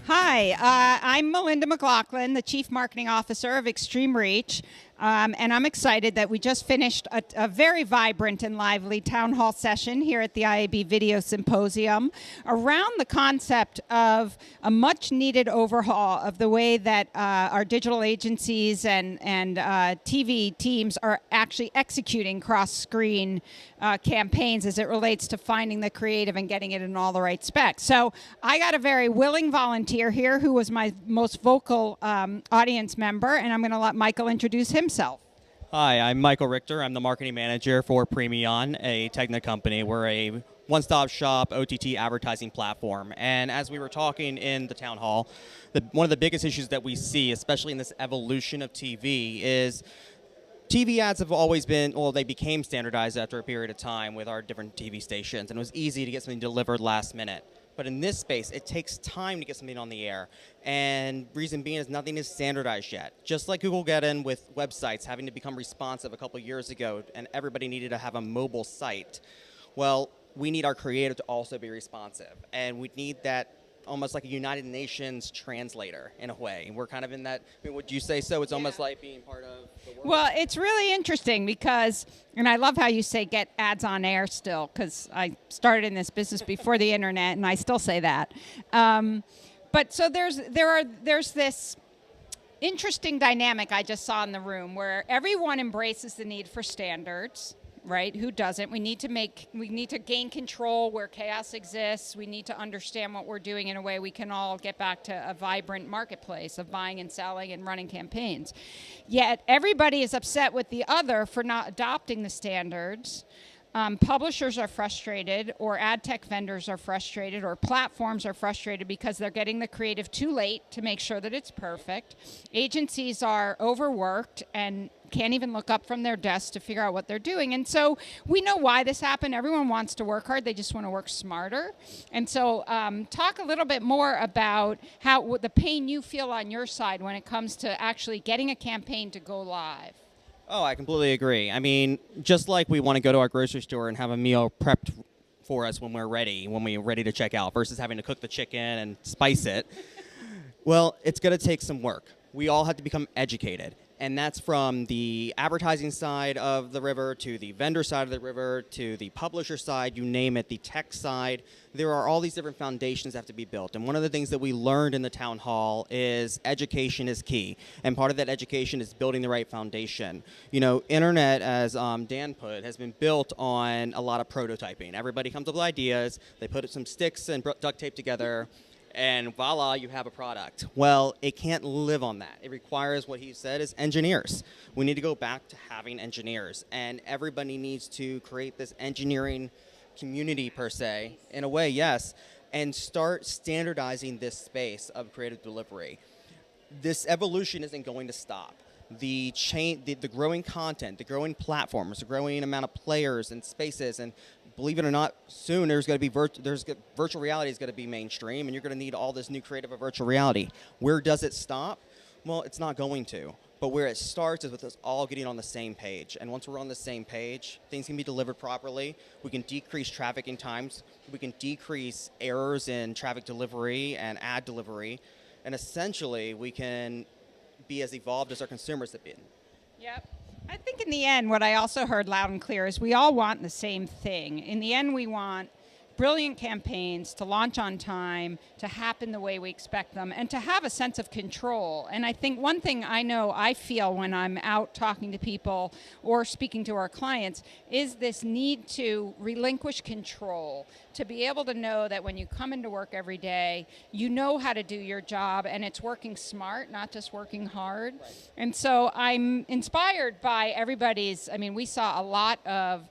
Hi, I'm Melinda McLaughlin, the Chief Marketing Officer of Extreme Reach, and I'm excited that we just finished a very vibrant and lively town hall session here at the IAB Video Symposium around the concept of a much-needed overhaul of the way that our digital agencies and TV teams are actually executing cross-screen campaigns as it relates to finding the creative and getting it in all the right specs. So I got a very willing volunteer here who was my most vocal audience member, and I'm going to let Michael introduce himself. Hi, I'm Michael Richter. I'm the marketing manager for PREMION, a TEGNA company. We're a one-stop shop OTT advertising platform. And as we were talking in the town hall, one of the biggest issues that we see, especially in this evolution of TV, is TV ads have always been, well, they became standardized after a period of time with our different TV stations, and it was easy to get something delivered last minute. But in this space, it takes time to get something on the air. And reason being is nothing is standardized yet. Just like Google got in with websites having to become responsive a couple years ago, and everybody needed to have a mobile site. Well, we need our creative to also be responsive. And we need that almost like a United Nations translator in a way. And we're kind of in that, I mean, would you say so? It's almost like being part of the world. Well, it's really interesting because, and I love how you say get ads on air still, because I started in this business before the internet, and I still say that. But so there's this interesting dynamic I just saw in the room where everyone embraces the need for standards. Right? Who doesn't? We need to gain control where chaos exists. We need to understand what we're doing in a way we can all get back to a vibrant marketplace of buying and selling and running campaigns. Yet everybody is upset with the other for not adopting the standards. Publishers are frustrated, or ad tech vendors are frustrated, or platforms are frustrated because they're getting the creative too late to make sure that it's perfect. Agencies are overworked and can't even look up from their desk to figure out what they're doing. And so we know why this happened. Everyone wants to work hard. They just want to work smarter. And so talk a little bit more about how the pain you feel on your side when it comes to actually getting a campaign to go live. Oh, I completely agree. I mean, just like we want to go to our grocery store and have a meal prepped for us when we're ready to check out versus having to cook the chicken and spice it, well, it's going to take some work. We all have to become educated. And that's from the advertising side of the river to the vendor side of the river to the publisher side, you name it, the tech side. There are all these different foundations that have to be built. And one of the things that we learned in the town hall is education is key. And part of that education is building the right foundation. You know, internet, as Dan put, has been built on a lot of prototyping. Everybody comes up with ideas, they put some sticks and duct tape together, and voila, you have a product. Well, it can't live on that. It requires, what he said, is engineers. We need to go back to having engineers, and everybody needs to create this engineering community, per se, in a way, yes, and start standardizing this space of creative delivery. This evolution isn't going to stop. The growing content, the growing platforms, the growing amount of players and spaces, and believe it or not, soon there's going to be virtual reality is going to be mainstream, and you're going to need all this new creative of virtual reality. Where does it stop? Well, it's not going to. But where it starts is with us all getting on the same page. And once we're on the same page, things can be delivered properly. We can decrease trafficking times. We can decrease errors in traffic delivery and ad delivery. And essentially, we can be as evolved as our consumers have been. Yep. I think in the end, what I also heard loud and clear is we all want the same thing. In the end, we want brilliant campaigns to launch on time, to happen the way we expect them, and to have a sense of control. And I think one thing I feel when I'm out talking to people or speaking to our clients is this need to relinquish control, to be able to know that when you come into work every day, you know how to do your job, and it's working smart, not just working hard. Right. And so I'm inspired by everybody's, I mean, we saw a lot of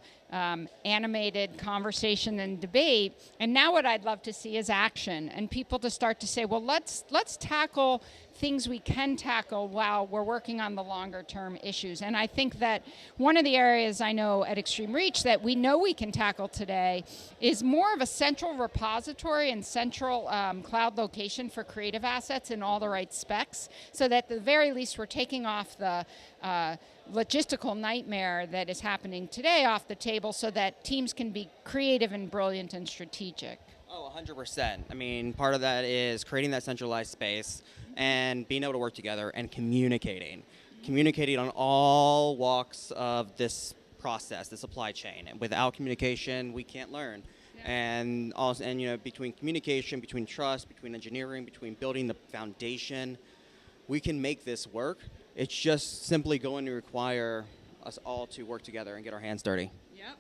animated conversation and debate, and now what I'd love to see is action, and people to start to say, well, let's tackle things we can tackle while we're working on the longer term issues. And I think that one of the areas I know at Extreme Reach that we know we can tackle today is more of a central repository and central cloud location for creative assets in all the right specs, so that at the very least we're taking off the logistical nightmare that is happening today off the table, so that teams can be creative and brilliant and strategic. Oh, 100%. I mean, part of that is creating that centralized space and being able to work together and communicating. Communicating on all walks of this process, the supply chain. And without communication, we can't learn. And also, and you know, between communication, between trust, between engineering, between building the foundation, we can make this work. It's just simply going to require us all to work together and get our hands dirty. Yep.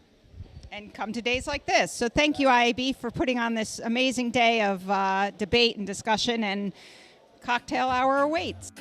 And come to days like this. So thank you, IAB, for putting on this amazing day of debate and discussion, and cocktail hour awaits.